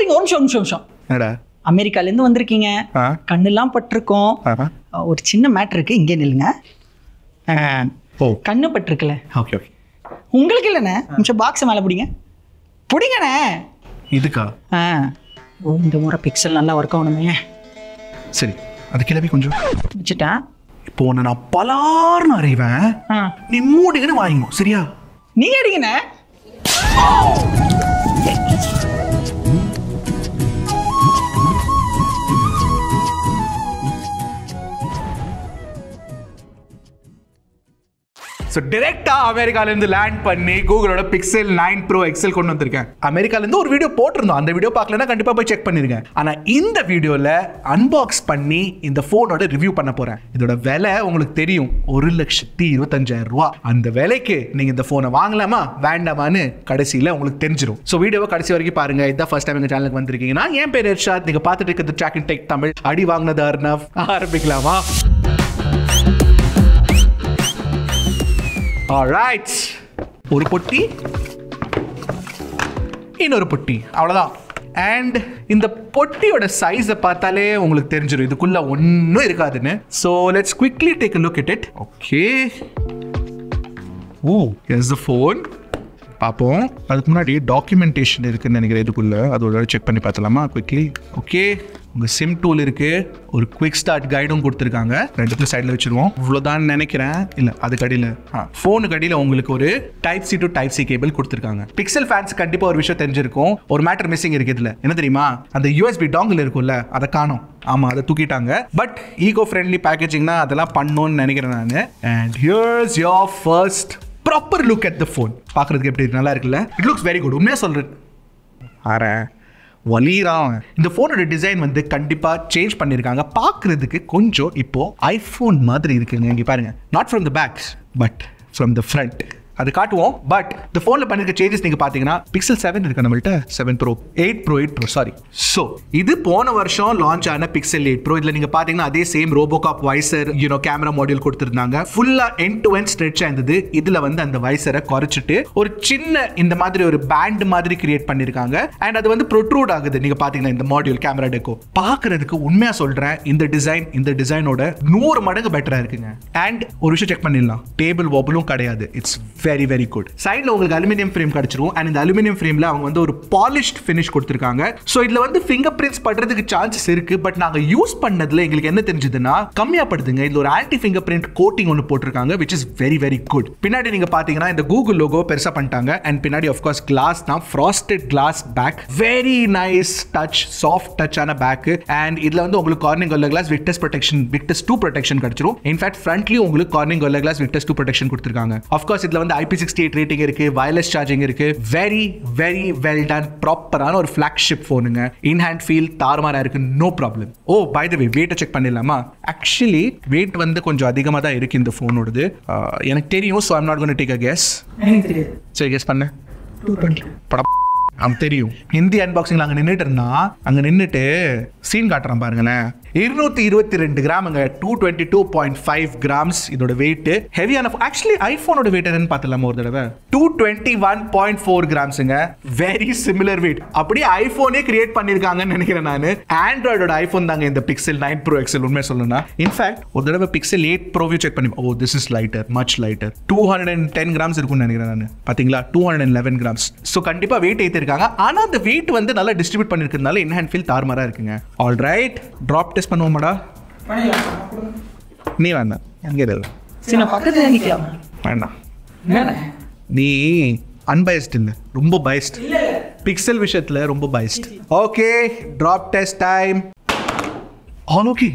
வரீங்க? ஒரு நிமிஷம். அமெரிக்கால இருந்து வந்திருக்கீங்க, கண்ணெல்லாம் பட்டிருக்கோம். ஒரு சின்ன மேட்டர் இருக்கு, இங்கே நில்லுங்க. கண்ணு பட்டிருக்குல்ல, உங்களுக்கு இல்லைண்ணே. நிமிஷம் பாக்ஸ் மேலே பிடிங்கண்ணே. இதுக்கா? இந்த முறை பிக்சல் நல்லா ஒர்க் ஆகணுமே. சரி, அது கிளம்பி கொஞ்சம் வச்சுட்டேன். இப்போ ஒன்று நான் பலார்னு அறிவேன், நீ மூடிங்கன்னு வாங்கிக்கணும். சரியா? நீங்க அடிங்கண்ணே. ஸோ டேரெக்டாக அமெரிக்காலேருந்து லேண்ட் பண்ணி கூகுளோட பிக்சல் 9 Pro XL கொண்டு வந்திருக்கேன். அமெரிக்காலேருந்து ஒரு வீடியோ போட்டிருந்தோம், அந்த வீடியோ பார்க்கலன்னா கண்டிப்பாக போய் செக் பண்ணிருங்க. ஆனால் இந்த வீடியோவில் அன்பாக்ஸ் பண்ணி இந்த ஃபோனோட ரிவ்யூ பண்ண போகிறேன். இதோட விலை உங்களுக்கு தெரியும், 1,25,000 அந்த விலைக்கு நீங்கள் இந்த ஃபோனை வாங்கலாமா வேண்டாமான்னு கடைசியில் உங்களுக்கு தெரிஞ்சிடும். ஸோ வீடியோவை கடைசி வரைக்கும் பாருங்க. இதான் ஃபர்ஸ்ட் டைம் எங்கள் சேனலுக்கு வந்திருக்கீங்கன்னா, என் பேர் இர்ஷாத், நீங்கள் பார்த்துட்டு இருக்கிறது Trakin Tech தமிழ். அடி வாங்கினது அர்ணவ். ஆரம்பிக்கலாமா? ஆல்ரைட், ஒரு பொட்டி, இன்னொரு பொட்டி, அவ்வளோதான். அண்ட் இந்த பொட்டியோட சைஸை பார்த்தாலே உங்களுக்கு தெரிஞ்சிடும் இதுக்குள்ள ஒன்றும் இருக்காதுன்னு. So let's quickly take a look at it. Okay, here's the phone. பார்ப்போம். அதுக்கு முன்னாடி டாக்குமெண்டேஷன் இருக்குன்னு நினைக்கிறேன் இதுக்குள்ள, அதோட செக் பண்ணி பார்த்தலாமா குவிக்லி? ஓகே, உங்கள் சிம் டூல் இருக்குது, ஒரு குவிக் ஸ்டார்ட் கைடும் கொடுத்துருக்காங்க. ரெண்டுத்தையும் சைடில் வச்சுருவோம். இவ்வளோதான் நினைக்கிறேன். இல்லை, அதுக்கு அடியில் ஃபோனுக்கு அடியில் உங்களுக்கு ஒரு Type-C to Type-C கேபிள் கொடுத்துருக்காங்க. பிக்சல் ஃபேன்ஸ் கண்டிப்பாக ஒரு விஷயம் தெரிஞ்சிருக்கும். ஒரு மேட்டர் மிஸ்ஸிங் இருக்குது இதில். என்ன தெரியுமா? அந்த USB டாங்கிள் இருக்கும்ல, அதை காணோம். ஆமாம், அதை தூக்கிட்டாங்க. பட் ஈகோ ஃப்ரெண்ட்லி பேக்கேஜிங்னா அதெல்லாம் பண்ணணும்னு நினைக்கிறேன் நான். And here's your first proper look at the phone. பார்க்குறதுக்கு எப்படி நல்லா இருக்குல்ல? It looks very good. உண்மையாக சொல்கிறேன். வலிரான். இந்த ஃபோனோட டிசைன் வந்து கண்டிப்பாக சேஞ்ச் பண்ணியிருக்காங்க. பார்க்குறதுக்கு கொஞ்சம் இப்போ ஐஃபோன் மாதிரி இருக்குங்க. இங்கே பாருங்க, not from the back but from the front. அது காட்டுவோம். பட் இந்த ஃபோனில் பண்ணிருக்க சேஞ்சஸ் நீங்கள் பார்த்தீங்கன்னா, பிக்சல் 7 இருக்கு நம்மள்ட்ட, 7 Pro, 8 Pro, சாரி. ஸோ இது போன வருஷம் லான்ச் ஆன பிக்சல் 8 Pro. இதில் நீங்கள் பார்த்தீங்கன்னா அதே same RoboCop visor, camera module கொடுத்துருந்தாங்க. ஃபுல்லாக எண்ட் டு எண்ட் ஸ்ட்ரெச் ஆயிருந்தது. இதில் வந்து அந்த வைசரை குறைச்சிட்டு ஒரு சின்ன இந்த மாதிரி ஒரு பேண்ட் மாதிரி கிரியேட் பண்ணியிருக்காங்க. அண்ட் அது வந்து ப்ரொட்ரூட் ஆகுது. நீங்கள் பார்த்தீங்கன்னா இந்த மாடியூல் கேமரா டெக்கோ பார்க்குறதுக்கு உண்மையாக சொல்கிறேன், இந்த டிசைனோட 100 மடங்கு பெட்டராக இருக்குங்க. அண்ட் ஒரு விஷயம் செக் பண்ணிடலாம், டேபிள் வாபிளும் கிடையாது. It's very very good. சைடில் உங்களுக்கு அலுமினியம் ஃப்ரேம் கிடைச்சிரும். அண்ட் இந்த அலுமினியம் ஃப்ரேமில் அவங்க வந்து ஒரு பாலிஷ்ட் ஃபினிஷ் கொடுத்துருக்காங்க. ஸோ இதில் வந்து ஃபிங்கர் பிரிண்ட்ஸ் படுறதுக்கு சான்சஸ் இருக்கு. பட் நாங்கள் யூஸ் பண்ணதுல எங்களுக்கு என்ன தெரிஞ்சதுன்னா, கம்மியாக படுதுங்க. இதில் ஒரு ஆன்டி ஃபிங்கர் பிரிண்ட் கோட்டிங் ஒன்று போட்டிருக்காங்க, which is very very good. பின்னாடி நீங்கள் பார்த்தீங்கன்னா இந்த கூகுள் லோகோ பெருசாக பண்ணிட்டாங்க. அண்ட் பின்னாடி ஆஃப்கோர்ஸ் கிளாஸ் தான், frosted glass back. Very nice touch, soft டச்சான பேக். அண்ட் இதில் வந்து உங்களுக்கு Corning Gorilla Glass Victus protection, Victus 2 protection கிடைச்சிரும். இன்ஃபேக்ட் ஃப்ரண்ட்லயும் உங்களுக்கு Corning Gorilla Glass Victus 2 protection கொடுத்துருக்காங்க. ஆஃப்கோர்ஸ் இதில் வந்து IP68 ரேட்டிங் இருக்கு, வயர்லெஸ் சார்ஜிங் இருக்கு. வெரி வெரி வெல் டன், ப்ராப்பரான ஒரு ஃபிளாக்ஷிப் ஃபோனுங்க. இன் ஹேண்ட் ஃபீல் தாறுமாறா இருக்கு, no problem. Oh by the way, வெயிட்டை செக் பண்ணிடலாமா? ஆக்சுவலி வெயிட் வந்து கொஞ்சம் அதிகமாக தான் இருக்கு இந்த ஃபோனோடது. எனக்கு தெரியும். So I'm not gonna take a guess. சரி, கெஸ் பண்ண. 220 தெரியும். ஹிந்தி அன்பாக்சிங்ல அங்கே நின்றுட்டு இருந்தா, அங்கே நின்றுட்டு சீன் காட்டுறான் பாருங்களேன். 222 கிராமுங்க, 222.5 கிராம்ஸ் இதோட வெயிட். ஹெவியான ஆக்சுவலி ஐபோனோட வெயிட் என்னன்னு பார்த்துலாமா ஒரு தடவை? 221.4 கிராம்ஸுங்க. Very similar wait. அப்படியே ஐபோனே கிரியேட் பண்ணிருக்காங்கன்னு நினைக்கிறேன் நான். ஆண்ட்ராய்டோட ஐபோன் தாங்க இந்த பிக்சல் 9 Pro XL. உண்மை சொல்லணும்னா, இன்ஃபேக்ட் ஒரு தடவை பிக்சல் 8 Pro செக் பண்ணி, oh this is lighter, much lighter. 210 grams இருக்கும்னு நினைக்கிறேன் நான். பாத்தீங்களா, 211 கிராம்ஸ். ஸோ கண்டிப்பா வெயிட் ஏற்றிருக்காங்க. ஆனா அந்த வெயிட் வந்து நல்லா டிஸ்ட்ரிபியூட் பண்ணிருக்கிறதுனால இன் ஹேண்ட் ஃபீல் தாறுமாறா இருக்குங்க. ஆல் ரைட், டிராப் டெஸ்ட் பண்ணுவோமாடா? நீ வேண்டாம், அங்கே வேண்டாம். நீ அன்பயஸ்ட் இல்லை, ரொம்ப பயஸ்ட். பிக்சல் விஷயத்துல ரொம்ப biased. Okay, drop test time. All okay,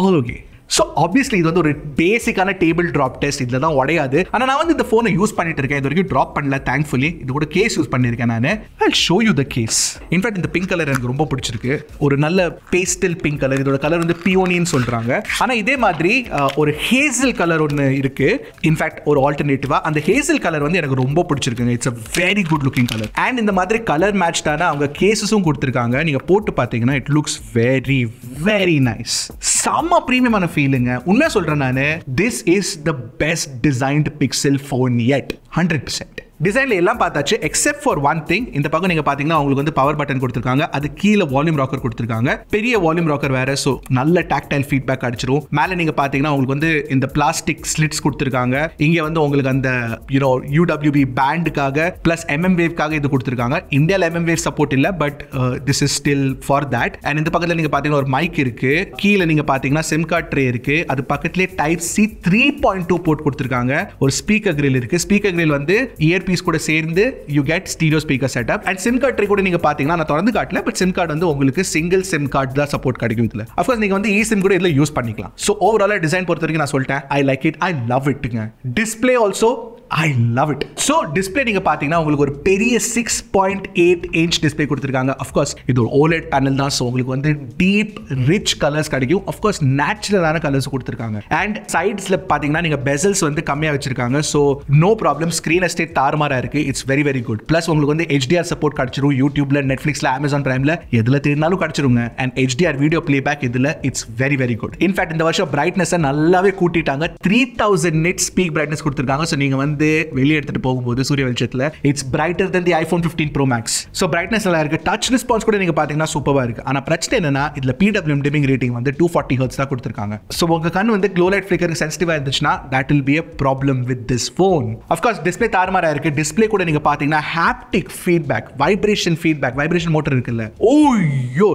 all okay. So obviously இது வந்து ஒரு பேசிக்கான டேபிள் ட்ராப் டெஸ்ட். இதில் தான் உடையாது. ஆனால் நான் வந்து இந்த ஃபோனை யூஸ் பண்ணிட்டு இருக்கேன். இது வரைக்கும் ட்ராப் பண்ணல, தேங்க்ஃபுல்லி. இது கூட கேஸ் யூஸ் பண்ணியிருக்கேன் நான். I show you the case. In fact இந்த பிங்க் கலர் எனக்கு ரொம்ப பிடிச்சிருக்கு. ஒரு நல்ல பேஸ்டல் பிங்க் கலர். இதோட கலர் வந்து பியோனின்னு சொல்கிறாங்க. ஆனால் இதே மாதிரி ஒரு ஹேசல் கலர் ஒன்று இருக்கு. இன்ஃபேக்ட் ஒரு ஆல்டர்னேட்டிவா அந்த ஹேசல் கலர் வந்து எனக்கு ரொம்ப பிடிச்சிருக்குங்க. It's a very good looking colour. And இந்த மாதிரி கலர் மேட்ச்டான அவங்க கேசஸும் கொடுத்துருக்காங்க. நீங்கள் போட்டு பார்த்தீங்கன்னா it looks very very nice. செம்ம ப்ரீமியமான ஃபீலிங்க. உண்மையா சொல்றேன் நானு, this is the best designed Pixel phone yet. 100%. டிசைன்ல எல்லாம் பார்த்தாச்சு எக்ஸெப்ட் ஃபார் ஒன் திங். இந்த பக்கம் நீங்க பாத்தீங்கன்னா உங்களுக்கு வந்து பவர் பட்டன் கொடுத்திருக்காங்க, அது கீழே வால்யூம் ராக்கர் கொடுத்திருக்காங்க, பெரிய வால்யூம் ராக்கர் வேற, சோ நல்ல டாக்டைல் ஃபீட்பேக் அடிச்சிரும். மேல நீங்க பாத்தீங்கன்னா உங்களுக்கு வந்து இந்த பிளாஸ்டிக் ஸ்லிட்ஸ் கொடுத்திருக்காங்க, இங்க வந்து உங்களுக்கு அந்த UWB பேண்டுக்காக பிளஸ் MM வேவ்க்காக இது கொடுத்திருக்காங்க. இந்தியால MM வேவ் சப்போர்ட் இல்ல, but this is still for that. And இந்த பக்கத்துல நீங்க பாத்தீங்கன்னா ஒரு மைக் இருக்கு, கீழே நீங்க பாத்தீங்கன்னா சிம் கார்டு ட்ரே இருக்கு, அது பக்கத்திலே டைப் C 3.2 போர்ட் கொடுத்திருக்காங்க, ஒரு ஸ்பீக்கர் கிரில் இருக்கு. ஸ்பீக்கர் கிரில் வந்து இயர் பீஸ் கூட சேர்ந்து you get stereo speaker setup. And sim card tray கூட நீங்க பாத்தீங்கன்னா நான் தொடர்ந்து காட்டல, பட் சிம் கார்டு வந்து உங்களுக்கு சிங்கிள் சிம் கார்டு தான் சப்போர்ட் கிடைக்கும் இதுல. ஆஃப் கோர்ஸ் நீங்க வந்து eSIM கூட இதுல யூஸ் பண்ணிக்கலாம். சோ ஓவரால் டிசைன் பொறுத்த வரைக்கும் நான் சொல்லிட்டேன், I like it, I love இட்ங்க. Display also I love it. So display நீங்க பாத்தீங்கன்னா உங்களுக்கு ஒரு பெரிய 6.8 inch display கொடுத்திருக்காங்க. Of course இது ஒரு OLED panel தான், so உங்களுக்கு வந்து deep rich colors கிடைக்கும். Of course நேச்சுரலான கலர்ஸ் கொடுத்திருக்காங்க. And sideஸ்ல பாத்தீங்கன்னா நீங்க bezels வந்து கம்மியா வச்சிருக்காங்க, so no problem. screen estate தாறுமாறா இருக்கு, it's very very good. Plus உங்களுக்கு வந்து HDR support கிடைச்சிரும், YouTubeல, Netflixல, Amazon Primeல எதுல தேடினாலும் கிடைச்சிருங்க. And HDR video playback இதுல it's very very good. In fact இந்த வருஷம் brightness நல்லாவே கூட்டிட்டாங்க, 3000 nits peak brightness கொடுத்திருக்காங்க. so நீங்க வந்து வெளியே எடுத்துட்டு போகும்போது சூரிய வெளிச்சத்துல it's brighter then the iPhone 15 Pro Max. So brightness நல்லா இருக்கு, டச் ரெஸ்பான்ஸ் கூட நீங்க பாத்தீங்கன்னா சூப்பரா இருக்கு. ஆனா பிரச்சனை என்னன்னா இதுல PWM dimming rating வந்து 240 Hz தான் கொடுத்திருக்காங்க. சோ உங்க கண் வந்து glow light flicker சென்சிட்டிவா இருந்துச்சுன்னா that will be a problem with this phone. Of course display தாறுமாறா இருக்கு. டிஸ்ப்ளே கூட நீங்க பாத்தீங்கன்னா haptic feedback, vibration motor இருக்குல்ல, ஓய்யோ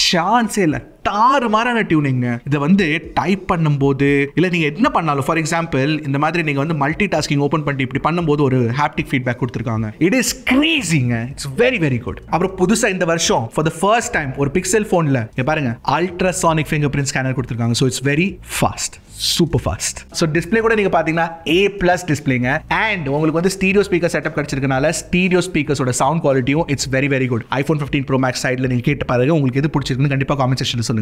சான்ஸே இல்ல, தாறுமாறான டியூனிங். இதை வந்து டைப் பண்ணும்போது இல்ல நீங்க என்ன பண்ணாலும், ஃபார் எக்ஸாம்பிள் இந்த மாதிரி நீங்க வந்து மல்டி டாஸ்கிங் ஓபன் பண்ணி இப்படி பண்ணும்போது ஒரு ஹாப்டிக் ஃபீட்பேக் கொடுத்திருக்காங்க. இட் இஸ் கிரேசிங்க, இட்ஸ் வெரி வெரி குட். அப்புறம் புதுசா இந்த வருஷம் ஃபார் தி ஃபர்ஸ்ட் டைம் ஒரு பிக்சல் போன்ல பாருங்க அல்ட்ராசானிக் ஃபிங்கர் பிரிண்ட் ஸ்கேனர் கொடுத்திருக்காங்க. So it's very fast, super fast. So display கூட நீங்க பாத்தீங்கன்னா A+ டிஸ்ப்ளேங்க. அண்ட் உங்களுக்கு வந்து ஸ்டீரியோ ஸ்பீக்கர் செட்டப் கிடைச்சிருக்கனால ஸ்டீரியோ ஸ்பீக்கர்ஸோட சவுண்ட் குவாலிட்டியும் it's very very good. iPhone 15 Pro Max சைடுல நீங்க கேட்டு பாருங்க, உங்களுக்கு எது பிடிச்சிருக்குன்னு கண்டிப்பா காமெண்ட் செக்ஷன்ல சொல்லுங்க.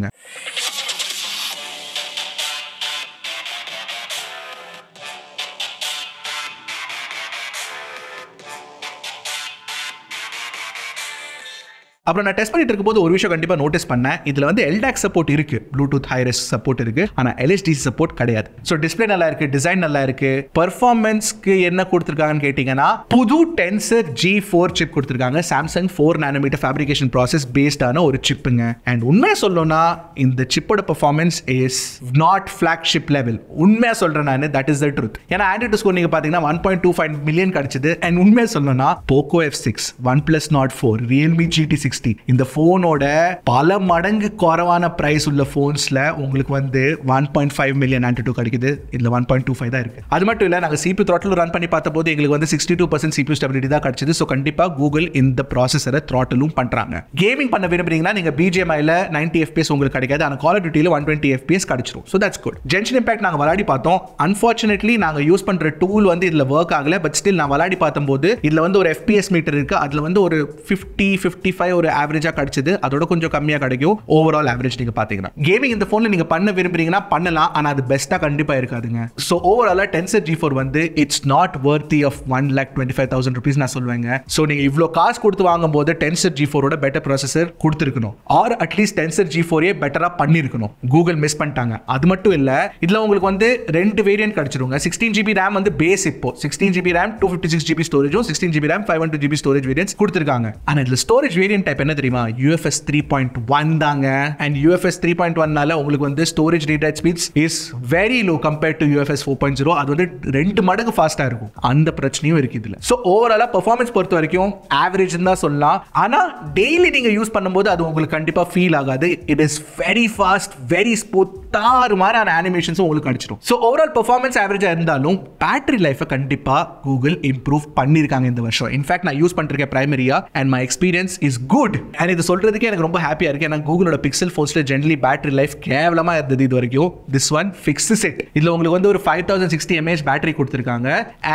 அப்புறம் நான் டெஸ்ட் பண்ணிட்டு இருக்கும்போது ஒரு விஷயம் கண்டிப்பா நோட்டீஸ் பண்ணேன், இதுல வந்து LDAC சப்போர்ட் இருக்கு, ப்ளூடூத் ஹைரஸ் சப்போர்ட் இருக்கு, ஆனா LHDC சப்போர்ட் கிடையாது. சோ டிஸ்ப்ளே நல்லா இருக்கு, டிசைன் நல்லா இருக்கு. பெர்ஃபார்மன்ஸ்க்கு என்ன கொடுத்திருக்காங்கன்னு கேட்டீங்கன்னா புது Tensor G4 சிப் கொடுத்திருக்காங்க, Samsung 4 nanometer ஃபேப்ரிகேஷன் ப்ராசஸ் பேஸ்டான ஒரு சிப்புங்க. அண்ட் உண்மையா சொல்லணும்னா இந்த சிப்போட performance is not flagship level. உண்மையா சொல்றேன் நான், தட் இஸ் த ட்ரூத். ஏன்னா ஆண்ட்ராய்டு ஸ்கோர் நீங்க பாத்தீங்கன்னா 1.25 மில்லியன் கிடைச்சது. அண்ட் உண்மையா சொல்லணும்னா Poco F6, OnePlus Nord 4, Realme GT60 இந்த போனோட பல மடங்கு குறைவான பிரைஸ் உள்ள போன்ஸ்ல உங்களுக்கு வந்து 1.5 மில்லியன் Antutu கிடைக்குது, இதுல 1.25 தான் இருக்கு. அது மட்டும் இல்ல நாங்க CPU throttle ரன் பண்ணி பார்த்தபோது எங்களுக்கு வந்து 62% CPU ஸ்டெபிலிட்டி தான் கிடைச்சது. சோ கண்டிப்பா கூகுள் இந்த ப்ராசஸரை throttle பண்றாங்க. கேமிங் பண்ண விரும்புறீங்கன்னா நீங்க BGMIல 90 FPS உங்களுக்கு கிடைக்காது, ஆனா Call of Dutyல 120 FPS கிடைச்சிரும். So that's good. Genshin Impact நாங்க விளையாடி பார்த்தோம். அன்ஃபார்ச்சுனேட்லி நாங்க யூஸ் பண்ற டூல் வந்து இதுல வர்க் ஆகல, பட் ஸ்டில் நான் விளையாடி பார்த்தபோது இதுல வந்து ஒரு FPS மீட்டர் இருக்கு, அதுல வந்து ஒரு 50-55 ஒரு ஆவரேஜா கிடைச்சது, அதோட கொஞ்சம் கம்மியா கிடைக்கும் ஓவரால் ஆவரேஜ். நீங்க பாத்தீங்கன்னா கேமிங் இந்த போன்ல நீங்க பண்ண விரும்புறீங்கன்னா பண்ணலாம், ஆனா அது பெஸ்டா கண்டிப்பா இருக்காதுங்க. சோ ஓவராலா Tensor G4 வந்து it's not worthy of 1,25,000 rupees நான் சொல்லுவேங்க. சோ நீங்க இவ்ளோ காசு கொடுத்து வாங்கும்போது Tensor G4 ஓட பெட்டர் ப்ராசஸர் கொடுத்திருக்கணும், ஆர் அட்லீஸ்ட் Tensor G4 பெட்டரா பண்ணிருக்கணும். கூகுள் மிஸ் பண்ணிட்டாங்க. அது மட்டும் இல்ல இதுல உங்களுக்கு வந்து ரெண்டு வேரியன்ட் கிடைச்சிருங்க. 16GB RAM வந்து பேஸ், இப்போ 16GB RAM 256GB ஸ்டோரேஜும் 16GB RAM 512GB storage variants கொடுத்திருக்காங்க. ஆனா இதுல ஸ்டோரேஜ் வேரியன்ட் டைப் என்ன தெரியுமா? UFS 3.1 தாங்க. அண்ட் UFS 3.1னால உங்களுக்கு வந்து storage read write speeds is very low compared to UFS 4.0. அது வந்து 2 மடங்கு ஃபாஸ்டா இருக்கும். அந்த பிரச்சனையும் இருக்கு இதுல. சோ ஓவராலா பெர்ஃபார்மன்ஸ் பொறுத்த வரைக்கும் ஆவரேஜ் தான் சொல்லலாம், ஆனா டெய்லி நீங்க யூஸ் பண்ணும்போது அது உங்களுக்கு கண்டிப்பா ஃபீல் ஆகாது. It is very fast, very smooth, தாறுமாறான அனிமேஷன்ஸ் உங்களுக்கு கிடைச்சிடும். சோ ஓவரால் பெர்ஃபார்மன்ஸ் ஆவரேஜா இருந்தாலும் பேட்டரி லைஃபை கண்டிப்பா கூகுள் இம்ப்ரூவ் பண்ணிருக்காங்க இந்த வருஷம். இன்ஃபேக்ட் நான் யூஸ் பண்றேன் பிரைமரியா and my experience is good. And இது சொல்றதுக்கே எனக்கு ரொம்ப ஹாப்பியா இருக்கு. ஏன்னா கூகுளோட பிக்சல் ஃபோன்ஸ்ல ஜெனரலி பேட்டரி லைஃப் கேவலமா இருந்தது இது வரைக்கும். This one fixes it. இதுல உங்களுக்கு வந்து ஒரு 5060 mAh பேட்டரி கொடுத்திருக்காங்க.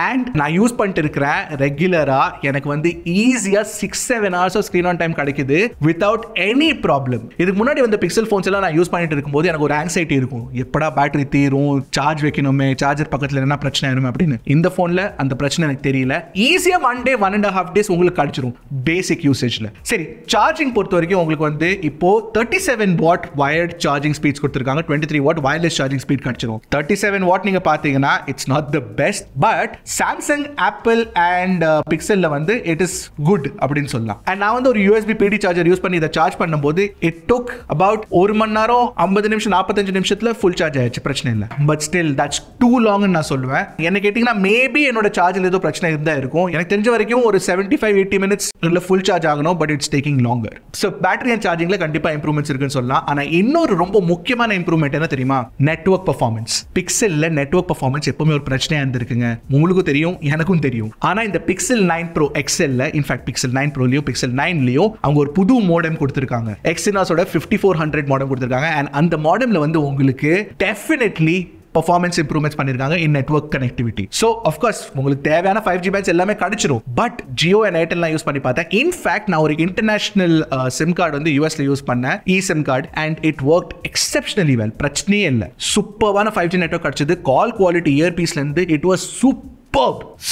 அண்ட் நான் யூஸ் பண்ணிட்டு இருக்கிறேன் ரெகுலரா, எனக்கு வந்து ஈஸியா 6-7 hours of screen on time கிடைக்குது வித்வுட் எனி ப்ராப்ளம். இதுக்கு முன்னாடி வந்து பிக்சல் ஃபோன்ஸ் எல்லாம் நான் யூஸ் பண்ணிட்டு இருக்கும்போது எனக்கு ஒரு ஆங்ஸைட்டி ஆங்ஸைட்டி இருக்கும், எப்படா பேட்டரி தீரும், சார்ஜ் வைக்கணுமே, சார்ஜர் பக்கத்தில் என்ன பிரச்சனை ஆயிருமே அப்படின்னு. இந்த ஃபோனில் அந்த பிரச்சனை எனக்கு தெரியல. ஈஸியாக 1 day 1.5 days உங்களுக்கு கிடைச்சிரும் பேசிக் யூசேஜில். சரி, சார்ஜிங் பொறுத்த வரைக்கும் உங்களுக்கு வந்து இப்போ 37 watt வயர்ட் சார்ஜிங் ஸ்பீட்ஸ் கொடுத்துருக்காங்க, 23 watt வயர்லெஸ் சார்ஜிங் ஸ்பீட் கிடைச்சிரும். 37 watt நீங்க பார்த்தீங்கன்னா it's not the best, but Samsung, Apple and பிக்சல்ல வந்து இட் இஸ் குட் அப்படின்னு சொல்லலாம். அண்ட் நான் வந்து ஒரு USB PD சார்ஜர் யூஸ் பண்ணி இதை சார்ஜ் பண்ணும்போது இட் டுக் அபவுட் 1 மணி நேரம் 50 நிமிஷம் 45 நிமிஷத்துல ஃபுல் சார்ஜ் ஆயிடுச்சு, பிரச்சனை இல்லை. பட் ஸ்டில் தட்ஸ் டூ லாங்னு நான் சொல்லுவேன். என்ன கேட்டீங்கன்னா மேபி என்னோட சார்ஜில் ஏதோ பிரச்சனை இருந்தா இருக்கும். எனக்கு தெரிஞ்ச வரைக்கும் ஒரு 75-80 minutes இல்ல ஃபுல் சார்ஜ் ஆகணும், but it's taking longer. So battery and சார்ஜிங்ல கண்டிப்பா இம்ப்ரூவ்மெண்ட்ஸ் இருக்குன்னு சொல்லலாம். ஆனா இன்னொரு ரொம்ப முக்கியமான இம்ப்ரூவ்மெண்ட் என்ன தெரியுமா? Network performance. பிக்சல்ல நெட்வொர்க் பெர்ஃபார்மன்ஸ் எப்பவுமே ஒரு பிரச்சனையா இருந்திருக்குங்க, உங்களுக்கும் தெரியும் எனக்கும் தெரியும். ஆனா இந்த பிக்சல் 9 Pro XLல, இன்ஃபேக்ட் பிக்சல் 9 Proலயும் பிக்சல் 9லயும் அவங்க ஒரு புது மோடம் கொடுத்திருக்காங்க. எக்ஸினாஸோட 5400 மோடம் கொடுத்திருக்காங்க. அண்ட் அந்த மோடம்ல வந்து உங்களுக்கு டெஃபினெட்லி performance improvements பண்ணிருக்காங்க in network connectivity. So of course உங்களுக்கு தேவையான 5G bands எல்லாமே கிடைச்சிரும். But Jio and Airtel use பண்ணி பார்த்தேன். இன்ஃபேக்ட் நான் ஒரு இன்டர்நேஷனல் சிம் கார்டு வந்து யூஎஸ்ல யூஸ் பண்ணேன், eSIM card, and it worked exceptionally well. பிரச்சனையே இல்லை, சூப்பரான 5G நெட்வொர்க் கிடைச்சது. கால் குவாலிட்டி இயர்பீஸ்ல இருந்து it was super.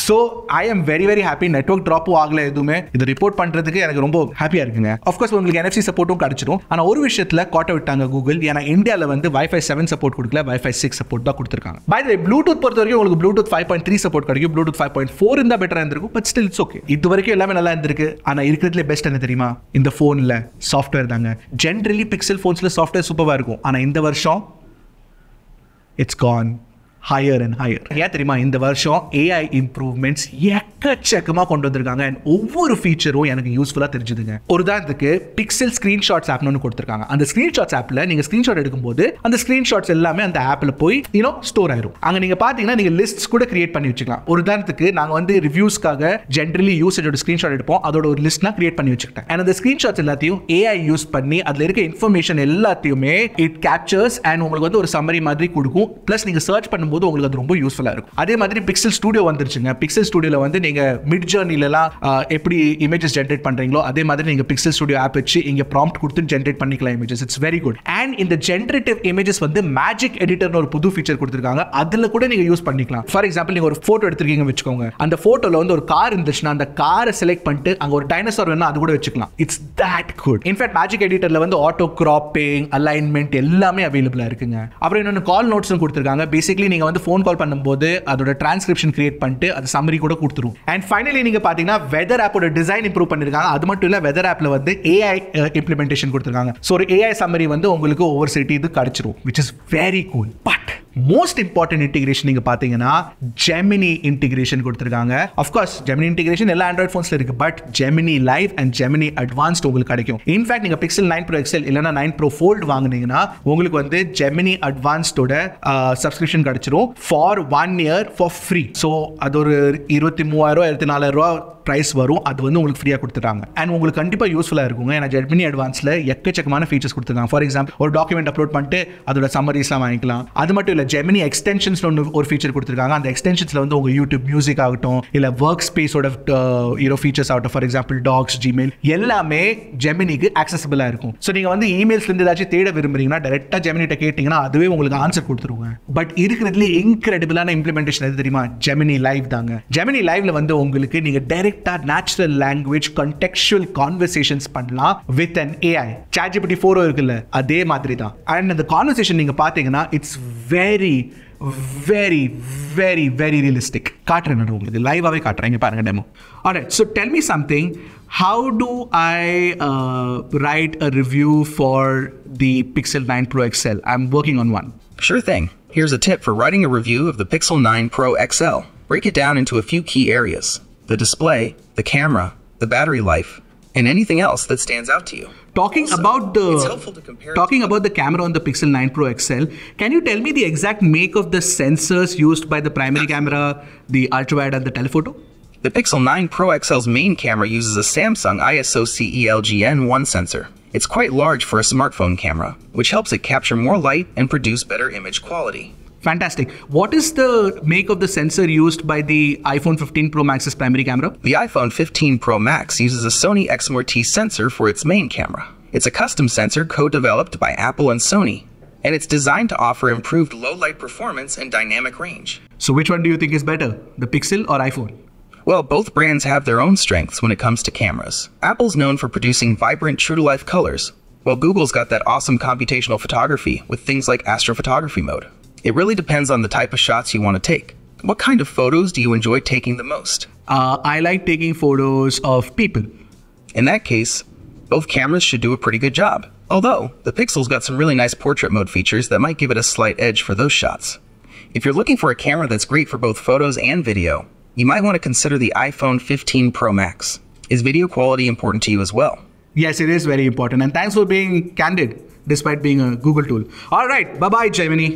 So I am very very happy. Network டிராப்பும் ஆகல, எதுவுமே. இது ரிப்போர்ட் பண்றதுக்கு எனக்கு ரொம்ப ஹாப்பியா இருக்குங்க. ஆஃப் கோர்ஸ் உங்களுக்கு NFC சப்போர்ட்டும் கிடைச்சிடும். ஆனா ஒரு விஷயத்துல கோட்டை விட்டாங்க கூகுள். ஏன்னா இந்தியால வந்து Wi-Fi 7 சப்போர்ட் கொடுக்கல, Wi-Fi 6 சப்போர்ட் தான் கொடுத்திருக்காங்க. பை தி வே ப்ளூடூத் பொறுத்த வரைக்கும் உங்களுக்கு ப்ளூடூத் 5.3 சப்போர்ட் கிடைக்கும். ப்ளூடூத் 5.4 இருந்தா பெட்டரா இருந்திருக்கும், பட் ஸ்டில் இட்ஸ் ஓகே. இது வரைக்கும் எல்லாமே நல்லா இருந்திருக்கு. ஆனா இருக்கிறதுல பெஸ்ட் என்ன தெரியுமா? இந்த போன்ல சாஃப்ட்வேர் தாங்க. ஜென்ரலி பிக்சல் போன்ஸ்ல சாஃப்ட்வேர் சூப்பரா இருக்கும். ஆனா இந்த வருஷம் it's gone higher and higher. ஏன் தெரியுமா? இந்த வருஷம் AI இம்ப்ரூவ்மெண்ட்ஸ் எக்கச்சக்கமா கொண்டு வந்திருக்காங்க. அண்ட் ஒவ்வொரு ஃபீச்சரும் எனக்கு யூஸ்ஃபுல்லா தெரிஞ்சுதுங்க. ஒரு உதாரணத்துக்கு பிக்சல் ஸ்கிரீன்ஷாட்ஸ் ஆப்னு கொடுத்திருக்காங்க. அந்த ஸ்கிரீன்ஷாட்ஸ் ஆப்ல நீங்க ஸ்கிரீன்ஷாட் எடுக்கும்போது அந்த ஸ்கிரீன்ஷாட்ஸ் எல்லாமே அந்த ஆப்ல போய் ஸ்டோர் ஆயிரும். அங்க நீங்க பாத்தீங்கன்னா நீங்க லிஸ்ட்ஸ் கூட கிரியேட் பண்ணி வச்சுக்கலாம். ஒரு உதாரணத்துக்கு நாங்க வந்து ரிவ்யூஸ்க்காக ஜென்ரலி யூசேஜோட ஸ்கிரீன்ஷாட் எடுப்போம், அதோட ஒரு லிஸ்ட்னா கிரியேட் பண்ணி வச்சுக்கிட்டேன். அண்ட் அந்த ஸ்கிரீன்ஷாட்ஸ் எல்லாத்தையும் AI யூஸ் பண்ணி அதுல இருக்க இன்ஃபர்மேஷன் எல்லாத்தையுமே இட் கேப்சர்ஸ் அண்ட் உங்களுக்கு வந்து ஒரு சம்மரி மாதிரி கொடுக்கும். பிளஸ் நீங்க சர்ச் பண்ணும்போது உங்களுக்கு அது ரொம்ப யூஸ்ஃபுல்லா இருக்கும். அதே மாதிரி பிக்சல் ஸ்டுடியோ வந்துருச்சுங்க. பிக்சல் ஸ்டுடியோல வந்து நீங்க மிட் ஜர்னிலலாம் எப்படி இமேஜஸ் ஜெனரேட் பண்றீங்களோ அதே மாதிரி நீங்க பிக்சல் ஸ்டுடியோ ஆப் வச்சு இங்க ப்ராம்ப்ட் கொடுத்து ஜெனரேட் பண்ணிக்கலாம் images. It's very good. And இந்த ஜெனரேட்டிவ் இமேஜஸ் வந்து மேஜிக் எடிட்டர்னு ஒரு புது ஃபீச்சர் கொடுத்திருக்காங்க. அதுல கூட நீங்க யூஸ் பண்ணிக்கலாம். ஃபார் எக்ஸாம்பிள் நீங்க ஒரு போட்டோ எடுத்துருக்கீங்க வச்சுக்கோங்க. அந்த போட்டோல வந்து ஒரு கார் இருந்துச்சுன்னா அந்த காரை செலக்ட் பண்ணிட்டு அங்க ஒரு டைனோசார் வேணா அது கூட வச்சுக்கலாம். It's that good. In fact magic எடிட்டர்ல வந்து ஆட்டோ கிராப்பிங், அலைன்மெண்ட் எல்லாமே அவைலபிளா இருக்குங்க. அப்புறம் இன்னொன்று கால் நோட்ஸ் கொடுத்திருக்காங்க. பேசிக்கலி நீங்க வந்து ஃபோன் கால் பண்ணும்போது அதோட டிரான்ஸ்கிரிப்ஷன் கிரியேட் பண்ணிட்டு அது சம்மரி கூட கொடுத்துரும். அண்ட் ஃபைனலி நீங்க பாத்தீங்கன்னா வெதர் ஆப்போட டிசைன் இம்ப்ரூவ் பண்ணிருக்காங்க. அது மட்டும் இல்ல, வெதர் ஆப்ல வந்து AI இம்ப்ளிமெண்டேஷன் கொடுத்திருக்காங்க. சோ ஒரு AI சம்மரி வந்து உங்களுக்கு ஒவ்வொரு சிட்டி இது கிடைச்சிரும், which is very cool. But most important integration நீங்க பாத்தீங்கன்னா ஜெமினி இன்டிகிரேஷன் கொடுத்திருக்காங்க. ஆஃப் கோர்ஸ் ஜெமினி இன்டிகிரேஷன் எல்லா ஆண்ட்ராய்ட் போன்ஸ்ல இருக்கு, but Gemini live and Gemini advanced உங்களுக்கு கிடைக்கும். இன்ஃபேக்ட் நீங்க பிக்சல் 9 Pro XL இல்லனா 9 Pro Fold வாங்குனீங்கன்னா உங்களுக்கு வந்து ஜெமினி அட்வான்ஸ்டோட சப்ஸ்கிரிப்ஷன் கிடைச்சிரும் for 1 year for free. So அது ஒரு 23,000 24,000 பிரைஸ் வரும். அது வந்து உங்களுக்கு ஃப்ரீயா கொடுத்துட்டாங்க. அண்ட் உங்களுக்கு கண்டிப்பா யூஸ்ஃபுல்லா இருக்குங்க. ஏன்னா ஜெமினி அட்வான்ஸ்ல எக்கச்சக்கமான ஃபீச்சர்ஸ் கொடுத்துருக்காங்க. ஃபார் எக்ஸாம்பிள் ஒரு டாக்குமெண்ட் அப்லோட் பண்ணிட்டு அதோட சம்மரிஸ்லாம் வாங்கிக்கலாம். அது மட்டும் இல்ல, ஜெமினி எக்ஸ்டென்ஷன்ஸ் ஒரு ஃபீச்சர் கொடுத்துருக்காங்க. அந்த எக்ஸ்டென்ஷன்ஸ்ல வந்து உங்க யூடியூப் மியூசிக் ஆகட்டும் இல்ல ஒர்க் ஸ்பேஸோட ஃபீச்சர்ஸ் ஆகட்டும், ஃபார் எக்ஸாம்பிள் டாக்ஸ், ஜிமெயில் எல்லாமே ஜெமினிக்கு ஆக்சசிபிளா இருக்கும். ஸோ நீங்க வந்து இமெயில்ஸ்ல இருந்து ஏதாச்சும் தேட விரும்புறீங்கன்னா டைரக்டா ஜெமினிட்ட கேட்டீங்கன்னா அதுவே உங்களுக்கு ஆன்சர் கொடுத்துருவாங்க. பட் இருக்கிறதுல இன்கிரெடிபிளான இம்ப்ளிமெண்டேஷன் எது தெரியுமா? ஜெமினி லைவ் தாங்க. ஜெமினி லைவ்ல வந்து உங்களுக்கு நீங்க டைரக்டா நேச்சுரல் லாங்குவேஜ் contextual conversations பண்ணலாம் with an AI. ChatGPT 4 இருக்குல்ல, அதே மாதிரி தான். அண்ட் அந்த கான்வர்சேஷன் நீங்க பாத்தீங்கன்னா it's very very very very realistic. காட்டுறேன் நான் உங்களுக்கு லைவாவே காட்டுறேன். இங்க பாருங்க demo. Alright, so tell me something. How do I write a review for the Pixel 9 Pro XL? I'm working on one. Sure thing. Here's a tip for writing a review of the Pixel 9 Pro XL. Break it down into a few key areas: the display, the camera, the battery life, and anything else that stands out to you. Talking about the camera on the Pixel 9 Pro XL, can you tell me the exact make of the sensors used by the primary camera, the ultrawide and the telephoto? The Pixel 9 Pro XL's main camera uses a Samsung ISO CELGN1 sensor. It's quite large for a smartphone camera, which helps it capture more light and produce better image quality. Fantastic. What is the make of the sensor used by the iPhone 15 Pro Max's primary camera? The iPhone 15 Pro Max uses a Sony Exmor T sensor for its main camera. It's a custom sensor co-developed by Apple and Sony. and it's designed to offer improved low-light performance and dynamic range. So which one do you think is better, the Pixel or iPhone? Well, both brands have their own strengths when it comes to cameras. Apple's known for producing vibrant, true-to-life colors, while Google's got that awesome computational photography with things like astrophotography mode. It really depends on the type of shots you want to take. What kind of photos do you enjoy taking the most? I like taking photos of people. In that case, both cameras should do a pretty good job. Although, the Pixel's got some really nice portrait mode features that might give it a slight edge for those shots. If you're looking for a camera that's great for both photos and video, you might want to consider the iPhone 15 Pro Max. Is video quality important to you as well? Yes, it is very important. And thanks for being candid, despite being a Google tool. All right, bye-bye, Gemini.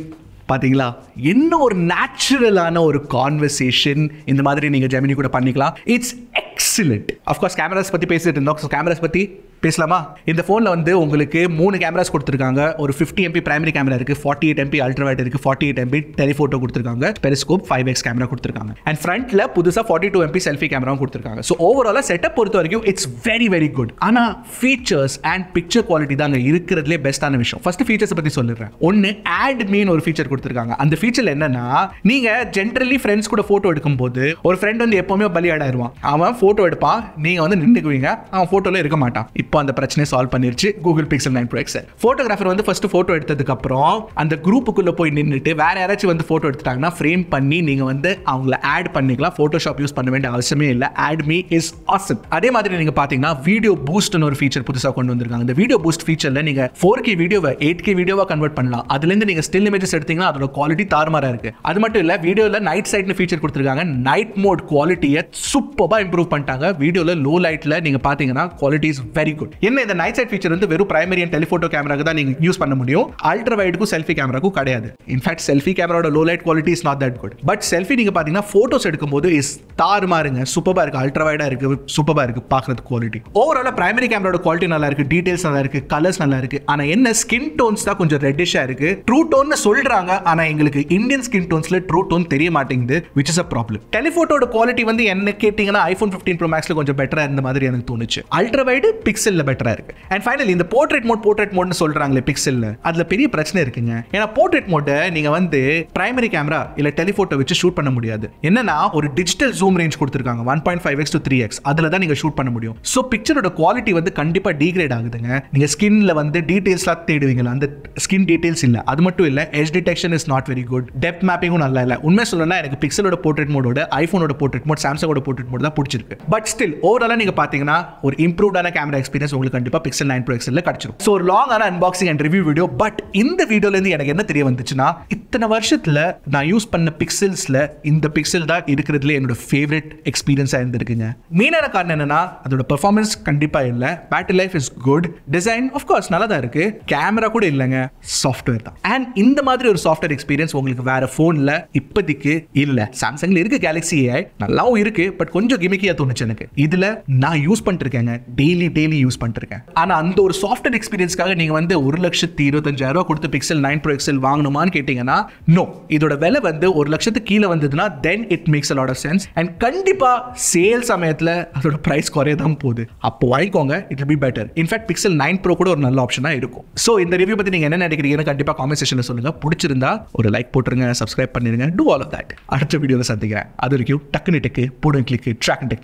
பாத்தீங்களா என்ன ஒரு நேச்சுரலான ஒரு conversation இந்த மாதிரி நீங்க ஜெமினி கூட பண்ணிக்கலாம். It's excellent. அஃப்கோர்ஸ் கேமராஸ் பத்தி பேசிட்டு இருந்தோம். கேமராஸ் பத்தி பேசலாமா? இந்த ஃபோனில் வந்து உங்களுக்கு 3 கேமராஸ் கொடுத்துருக்காங்க. ஒரு 50 MP பிரைமரி கேமரா இருக்கு, 48 MP அல்ட்ராவைட் இருக்கு, 48 MP டெலிஃபோட்டோ கொடுத்துருக்காங்க, பெரிஸ்கோப் 5x கேமரா கொடுத்துருக்காங்க, அண்ட் ஃப்ரண்ட்ல புதுசாக 42 MP செல்ஃபி கேமராவும் கொடுத்துருக்காங்க. ஸோ ஓவராலாக செட்டப் பொறுத்த வரைக்கும் இட்ஸ் வெரி வெரி குட். ஆனால் ஃபீச்சர்ஸ் அண்ட் பிக்சர் குவாலிட்டி தாங்க இருக்கிறதுலே பெஸ்ட்டான விஷயம். ஃபர்ஸ்ட் ஃபீச்சர்ஸ் பற்றி சொல்லிடுறேன். ஒன்று ஆட் மீன் ஒரு ஃபீச்சர் கொடுத்துருக்காங்க. அந்த ஃபீச்சர் என்னன்னா, நீங்க ஜென்ரலி ஃப்ரெண்ட்ஸ் கூட போட்டோ எடுக்கும்போது ஒரு ஃப்ரெண்ட் வந்து எப்பவுமே பலியாடாயிருவான். அவன் போட்டோ எடுப்பான், நீங்க வந்து நின்றுக்குவீங்க, அவன் போட்டோல இருக்க மாட்டான். இப்போ அந்த பிரச்சனையை சால்வ் பண்ணிருச்சு Google Pixel 9 Pro XL. Photographer வந்து ஃபர்ஸ்ட் போட்டோ எடுத்ததுக்கு அப்புறம் அந்த குரூப்புக்குள்ள போய் நின்னுட்டு வேற யாராச்சும் வந்து போட்டோ எடுத்துட்டாங்கன்னா ஃப்ரேம் பண்ணி நீங்க வந்து அவங்கள ஆட் பண்ணிக்கலாம். போட்டோஷாப் யூஸ் பண்ண வேண்டிய அவசியமே இல்லை. Ad me is awesome. அதே மாதிரி நீங்க பாத்தீங்கன்னா வீடியோ பூஸ்ட்னு ஒரு ஃபீச்சர் புதுசா கொண்டு வந்திருக்காங்க. இந்த வீடியோ பூஸ்ட் ஃபீச்சர்ல நீங்க 4K வீடியோவை 8K வீடியோவா கன்வெர்ட் பண்ணலாம். அதுல இருந்து நீங்க ஸ்டில் இமேஜஸ் எடுத்தீங்கன்னா அதோட குவாலிட்டி தாறுமாறா இருக்கு. அது மட்டும் இல்ல, வீடியோல நைட் சைட்னு ஃபீச்சர் கொடுத்திருக்காங்க. நைட் மோட் குவாலிட்டியை சூப்பரா இம்ப்ரூவ் பண்ணிட்டாங்க. வீடியோல லோ லைட்ல நீங்க பாத்தீங்கன்னா குவாலிட்டி இஸ் வெரி குட். என்ன இந்த நைட் சைட் ஃபீச்சர் வந்து வெறும் பிரைமரி அண்ட் டெலிஃபோட்டோ கேமராக்கு தான் நீங்க யூஸ் பண்ண முடியும். அல்ட்ரா வைடுக்கும் செல்ஃபி கேமராக்கும் கிடையாது. இன்ஃபேக்ட் செல்ஃபி கேமராவோட low light quality is not that good. But selfie நீங்க பாத்தீங்கன்னா போட்டோஸ் எடுக்கும்போது இஸ் தாறுமாறுங்க, சூப்பரா இருக்கு. அல்ட்ரா வைடா இருக்கு, சூப்பரா இருக்கு பாக்குறது குவாலிட்டி. ஓவராலா பிரைமரி கேமராவோட குவாலிட்டி நல்லா இருக்கு, டீடைல்ஸ் நல்லா இருக்கு, கலர்ஸ் நல்லா இருக்கு. ஆனா என்ன ஸ்கின் டோன்ஸ் தான் கொஞ்சம் ரெட்டிஷா இருக்கு. ட்ரூ டோன் சொல்றாங்க, ஆனா எங்களுக்கு இந்தியன் ஸ்கின் டோன்ஸ்ல ட்ரூ டோன் தெரிய மாட்டேங்குது, which is a problem. டெலிஃபோட்டோட குவாலிட்டி வந்து என்ன கேட்டீங்கன்னா iPhone 15 Pro Maxல கொஞ்சம் பெட்டரா இருந்த மாதிரி எனக்கு தோணுச்சு. அல்ட்ரா வைடு பிக்சல்ல பெட்டரா இருக்கு. அண்ட் ஃபைனலி இந்த போர்ட்ரேட் மோட்னு சொல்றாங்களே பிக்சல்ல, அதுல பெரிய பிரச்சனை இருக்குங்க. ஏன்னா போர்ட்ரேட் மோட நீங்க வந்து பிரைமரி கேமரா இல்ல டெலிஃபோட்டோ வச்சு ஷூட் பண்ண முடியாது. என்னன்னா ஒரு டிஜிட்டல் ஜூம் ரேஞ்ச் கொடுத்திருக்காங்க 1.5x to 3x. அதுல தான் நீங்க ஷூட் பண்ண முடியும். சோ பிக்சரோட குவாலிட்டி வந்து கண்டிப்பா டீக்ரேட் ஆகுதுங்க. நீங்க ஸ்கின்ல வந்து டீடைல்ஸ்லாம் தேடுவீங்களா, அந்த ஸ்கின் டீடைல்ஸ் இல்ல. அது மட்டும் இல்ல, edge detection is not very good. Depth மேப்பிங்கும் நல்லா இல்ல. உண்மை சொல்லணும்னா எனக்கு பிக்சலோட போர்ட்ரேட் மோடோட ஐபோனோட போர்ட்ரேட் மோட், சாம்சங்கோட போர்ட்ரேட் மோட் தான் பிடிச்சிருக்கு. பட் ஸ்டில் ஓவராலா நீங்க பாத்தீங்கன்னா ஒரு இம்ப்ரூவ்டான கேமரா எக்ஸ்பீரியன்ஸ் உங்களுக்கு கண்டிப்பா Pixel 9 Pro XL கிடைச்சிரும். சோ ஒரு லாங்கான unboxing and review video. But இந்த வீடியோல இருந்து எனக்கு என்ன தெரிய வந்துச்சுன்னா, இத்தனை வருஷத்துல நான் யூஸ் பண்ண பிக்சல்ஸ்ல இந்த பிக்சல் தான் இருக்கிறதுல என்னோட ஃபேவரட் எக்ஸ்பீரியன்ஸா இருந்திருக்குங்க. மெயினான காரணம் என்னன்னா அதோட பெர்ஃபார்மன்ஸ் கண்டிப்பா இல்ல, battery life is good, design of course நல்லா தான் இருக்கு, கேமரா கூட இல்லங்க, சாஃப்ட்வேர் தான். அண்ட் இந்த மாதிரி ஒரு சாஃப்ட்வேர் எக்ஸ்பீரியன்ஸ் உங்களுக்கு வேற போன்ல இப்போதைக்கு இல்ல. சாம்சங்ல இருக்கு Galaxy AI, நல்லாவும் இருக்கு, பட் கொஞ்சம் கிமிக்கியா தோணுச்சு எனக்கு. இதுல நான் யூஸ் பண்ணிட்டு இருக்கேங்க, டெய்லி யூஸ் பண்ணிட்டு இருக்கேன். ஆனா அந்த ஒரு சாஃப்ட்வேர் எக்ஸ்பீரியன்ஸ்க்காக நீங்க வந்து 1,25,000 கொடுத்து Pixel 9 Pro XL வாங்கணுமான்னு கேட்டீங்கன்னா நோ. இதோட விலை வந்து 1,00,000 கீழே வந்ததுன்னா then it makes a lot of sense. And கண்டிப்பா சேல் சமயத்துல அதோட பிரைஸ் குறையதான் போகுது. அப்போ வாங்கிக்கோங்க, it will be better. In fact Pixel 9 Pro கூட ஒரு நல்ல ஆப்ஷனா இருக்கும். சோ இந்த ரிவ்யூ பத்தி நீங்க என்ன நினைக்கிறீங்கன்னு கண்டிப்பா காமெண்ட் செக்ஷன்ல சொல்லுங்க. பிடிச்சிருந்தா ஒரு லைக் போட்டுருங்க, சப்ஸ்கிரைப் பண்ணிருங்க, do all of that. அடுத்த வீடியோல சந்திக்கிறேன். அது வரைக்கும் டக்குனு டெக்கு போடுங்க, கிளிக் Trakin Tech.